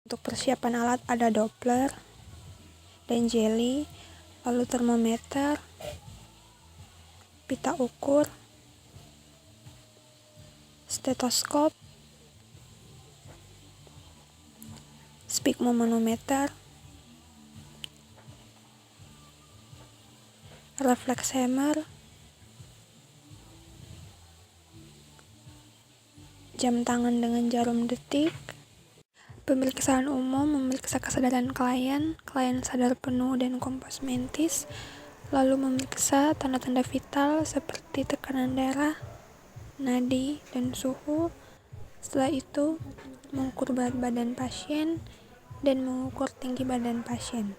Untuk persiapan alat ada Doppler dan jeli, lalu termometer, pita ukur, stetoskop, sphygmomanometer, reflex hammer, jam tangan dengan jarum detik. Pemeriksaan umum memeriksa kesadaran klien sadar penuh dan kompos mentis, lalu memeriksa tanda-tanda vital seperti tekanan darah, nadi, dan suhu. Setelah itu, mengukur berat badan pasien dan mengukur tinggi badan pasien.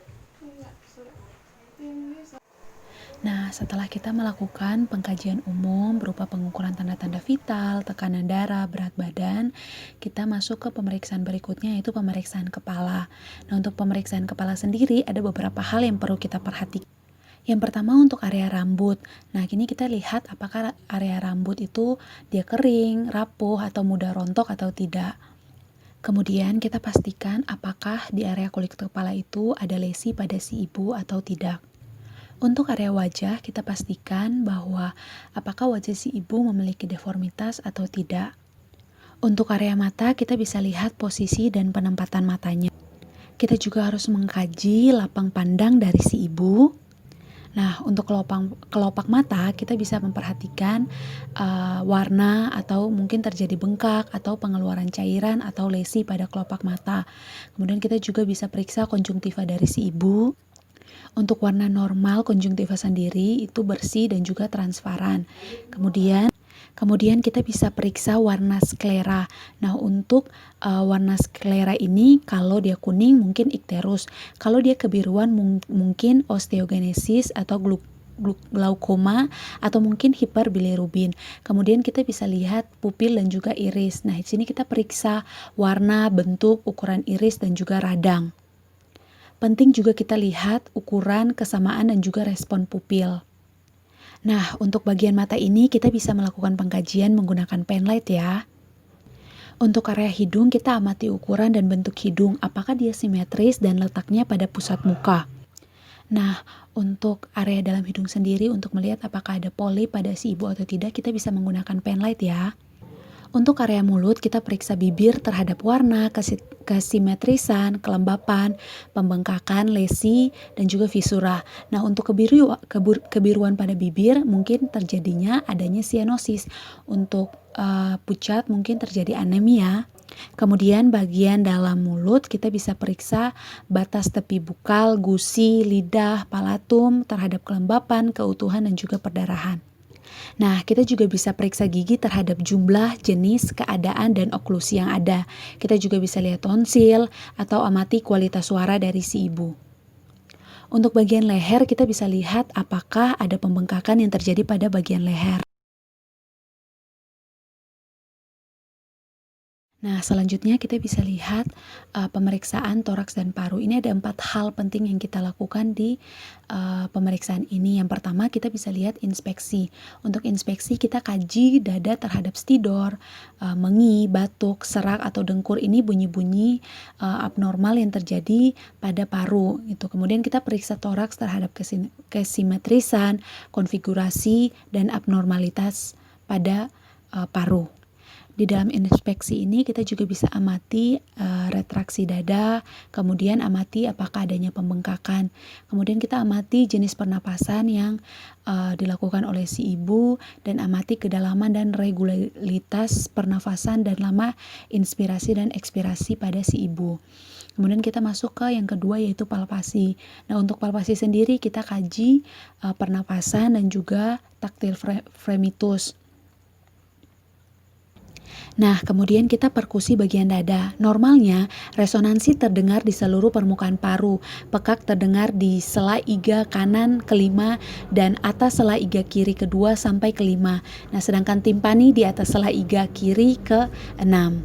Nah, setelah kita melakukan pengkajian umum berupa pengukuran tanda-tanda vital, tekanan darah, berat badan, kita masuk ke pemeriksaan berikutnya, yaitu pemeriksaan kepala. Nah, untuk pemeriksaan kepala sendiri ada beberapa hal yang perlu kita perhatikan. Yang pertama untuk area rambut. Nah, kini kita lihat apakah area rambut itu dia kering, rapuh, atau mudah rontok atau tidak. Kemudian kita pastikan apakah di area kulit kepala itu ada lesi pada si ibu atau tidak. Untuk area wajah, kita pastikan bahwa apakah wajah si ibu memiliki deformitas atau tidak. Untuk area mata, kita bisa lihat posisi dan penempatan matanya. Kita juga harus mengkaji lapang pandang dari si ibu. Nah, untuk kelopak mata, kita bisa memperhatikan warna atau mungkin terjadi bengkak atau pengeluaran cairan atau lesi pada kelopak mata. Kemudian kita juga bisa periksa konjungtiva dari si ibu. Untuk warna normal konjungtiva sendiri itu bersih dan juga transparan. Kemudian kita bisa periksa warna sklera. Nah, untuk warna sklera ini kalau dia kuning mungkin ikterus. Kalau dia kebiruan mungkin osteogenesis atau glaukoma atau mungkin hiperbilirubin. Kemudian kita bisa lihat pupil dan juga iris. Nah, di sini kita periksa warna, bentuk, ukuran iris dan juga radang. Penting juga kita lihat ukuran, kesamaan, dan juga respon pupil. Nah, untuk bagian mata ini kita bisa melakukan pengkajian menggunakan penlight ya. Untuk area hidung kita amati ukuran dan bentuk hidung, apakah dia simetris dan letaknya pada pusat muka. Nah, untuk area dalam hidung sendiri untuk melihat apakah ada polip pada si ibu atau tidak, kita bisa menggunakan penlight ya. Untuk area mulut, kita periksa bibir terhadap warna, kesimetrisan, kelembapan, pembengkakan, lesi, dan juga visura. Nah, untuk kebiruan pada bibir mungkin terjadinya adanya sianosis. Untuk pucat mungkin terjadi anemia. Kemudian bagian dalam mulut kita bisa periksa batas tepi bukal, gusi, lidah, palatum terhadap kelembapan, keutuhan, dan juga perdarahan. Nah, kita juga bisa periksa gigi terhadap jumlah, jenis, keadaan, dan oklusi yang ada. Kita juga bisa lihat tonsil atau amati kualitas suara dari si ibu. Untuk bagian leher, kita bisa lihat apakah ada pembengkakan yang terjadi pada bagian leher. Nah, selanjutnya kita bisa lihat pemeriksaan toraks dan paru. Ini ada 4 hal penting yang kita lakukan di pemeriksaan ini. Yang pertama kita bisa lihat inspeksi. Untuk inspeksi kita kaji dada terhadap stidor, mengi, batuk, serak atau dengkur. Ini bunyi-bunyi abnormal yang terjadi pada paru. Gitu. Kemudian kita periksa toraks terhadap kesimetrisan, konfigurasi, dan abnormalitas pada paru. Di dalam inspeksi ini kita juga bisa amati retraksi dada, kemudian amati apakah adanya pembengkakan. Kemudian kita amati jenis pernapasan yang dilakukan oleh si ibu dan amati kedalaman dan regularitas pernafasan dan lama inspirasi dan ekspirasi pada si ibu. Kemudian kita masuk ke yang kedua yaitu palpasi. Nah, untuk palpasi sendiri kita kaji pernapasan dan juga taktil fremitus. Nah, kemudian kita perkusi bagian dada. Normalnya, resonansi terdengar di seluruh permukaan paru. Pekak terdengar di sela iga kanan kelima dan atas sela iga kiri kedua sampai kelima. Nah, sedangkan timpani di atas sela iga kiri ke-6.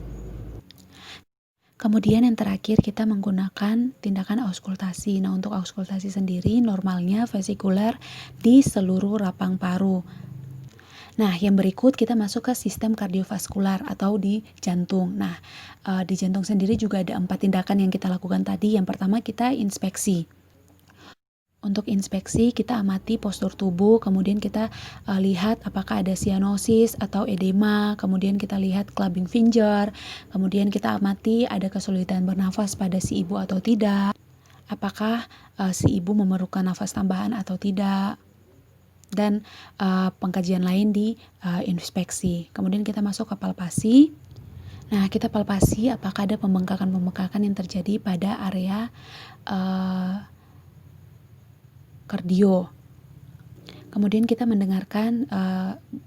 Kemudian yang terakhir kita menggunakan tindakan auskultasi. Nah, untuk auskultasi sendiri normalnya vesikuler di seluruh rapang paru. Nah, yang berikut kita masuk ke sistem kardiovaskular atau di jantung. Nah, di jantung sendiri juga ada 4 tindakan yang kita lakukan tadi. Yang pertama kita inspeksi. Untuk inspeksi kita amati postur tubuh, kemudian kita lihat apakah ada sianosis atau edema, kemudian kita lihat clubbing finger, kemudian kita amati ada kesulitan bernafas pada si ibu atau tidak, apakah si ibu memerlukan nafas tambahan atau tidak, dan pengkajian lain di inspeksi. Kemudian kita masuk ke palpasi. Nah, kita palpasi apakah ada pembengkakan-pembengkakan yang terjadi pada area kardio. Kemudian kita mendengarkan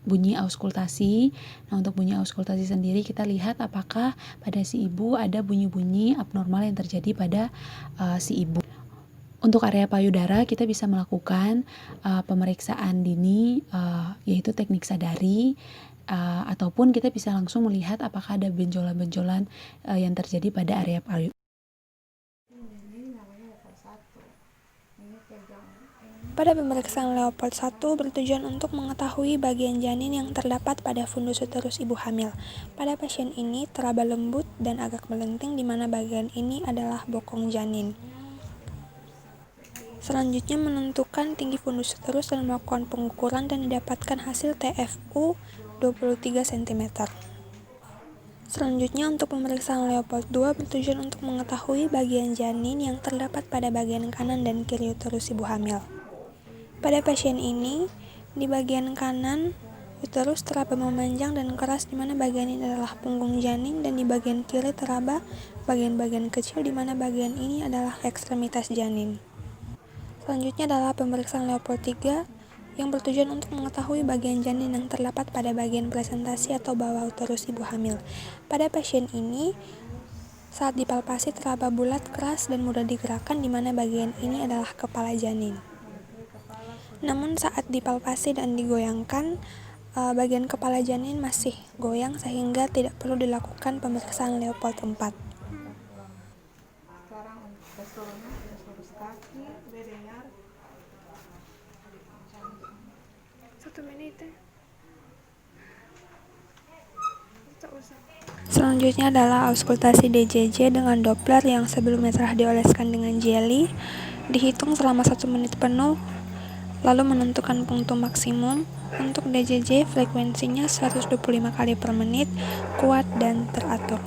bunyi auskultasi. Nah, untuk bunyi auskultasi sendiri kita lihat apakah pada si ibu ada bunyi-bunyi abnormal yang terjadi pada si ibu. Untuk area payudara kita bisa melakukan pemeriksaan dini yaitu teknik sadari, ataupun kita bisa langsung melihat apakah ada benjolan-benjolan yang terjadi pada area payudara. Pada pemeriksaan Leopold 1 bertujuan untuk mengetahui bagian janin yang terdapat pada fundus uterus ibu hamil. Pada pasien ini teraba lembut dan agak melenting di mana bagian ini adalah bokong janin. Selanjutnya menentukan tinggi fundus uterus dan melakukan pengukuran dan didapatkan hasil TFU 23 cm. Selanjutnya untuk pemeriksaan Leopold 2 bertujuan untuk mengetahui bagian janin yang terdapat pada bagian kanan dan kiri uterus ibu hamil. Pada pasien ini, di bagian kanan uterus teraba memanjang dan keras di mana bagian ini adalah punggung janin, dan di bagian kiri teraba bagian-bagian kecil di mana bagian ini adalah ekstremitas janin. Selanjutnya adalah pemeriksaan Leopold 3 yang bertujuan untuk mengetahui bagian janin yang terdapat pada bagian presentasi atau bawah uterus ibu hamil. Pada pasien ini, saat dipalpasi teraba bulat, keras, dan mudah digerakkan di mana bagian ini adalah kepala janin. Namun saat dipalpasi dan digoyangkan, bagian kepala janin masih goyang sehingga tidak perlu dilakukan pemeriksaan Leopold 4. Sekarang untuk testosterona, lurus kaki, berdengar. 1 menit. Selanjutnya adalah auskultasi DJJ dengan Doppler yang sebelumnya telah dioleskan dengan jelly. Dihitung selama 1 menit penuh, lalu menentukan punktum maksimum. Untuk DJJ frekuensinya 125 kali per menit, kuat dan teratur.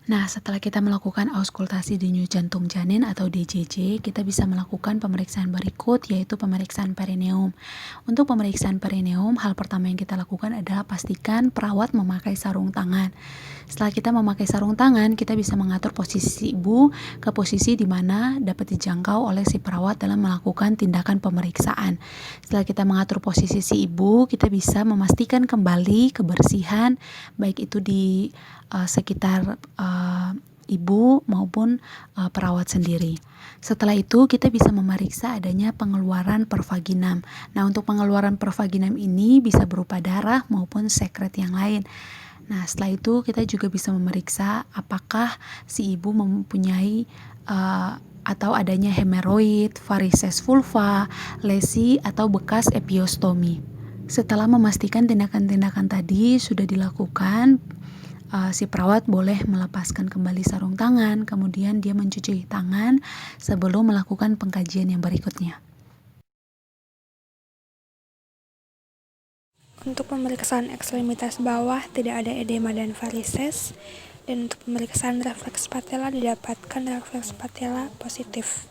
Nah, setelah kita melakukan auskultasi denyut jantung janin atau DJJ, kita bisa melakukan pemeriksaan berikut, yaitu pemeriksaan perineum. Untuk pemeriksaan perineum, hal pertama yang kita lakukan adalah pastikan perawat memakai sarung tangan. Setelah kita memakai sarung tangan, kita bisa mengatur posisi ibu ke posisi di mana dapat dijangkau oleh si perawat dalam melakukan tindakan pemeriksaan. Setelah kita mengatur posisi si ibu, kita bisa memastikan kembali kebersihan, baik itu di sekitar ibu maupun perawat sendiri. Setelah itu kita bisa memeriksa adanya pengeluaran pervaginam. Nah, untuk pengeluaran pervaginam ini bisa berupa darah maupun sekret yang lain. Nah, setelah itu kita juga bisa memeriksa apakah si ibu mempunyai atau adanya hemoroid, varises vulva, lesi atau bekas epiostomi. Setelah memastikan tindakan-tindakan tadi sudah dilakukan, si perawat boleh melepaskan kembali sarung tangan, kemudian dia mencuci tangan sebelum melakukan pengkajian yang berikutnya. Untuk pemeriksaan ekstremitas bawah tidak ada edema dan varises, dan untuk pemeriksaan refleks patella didapatkan refleks patella positif.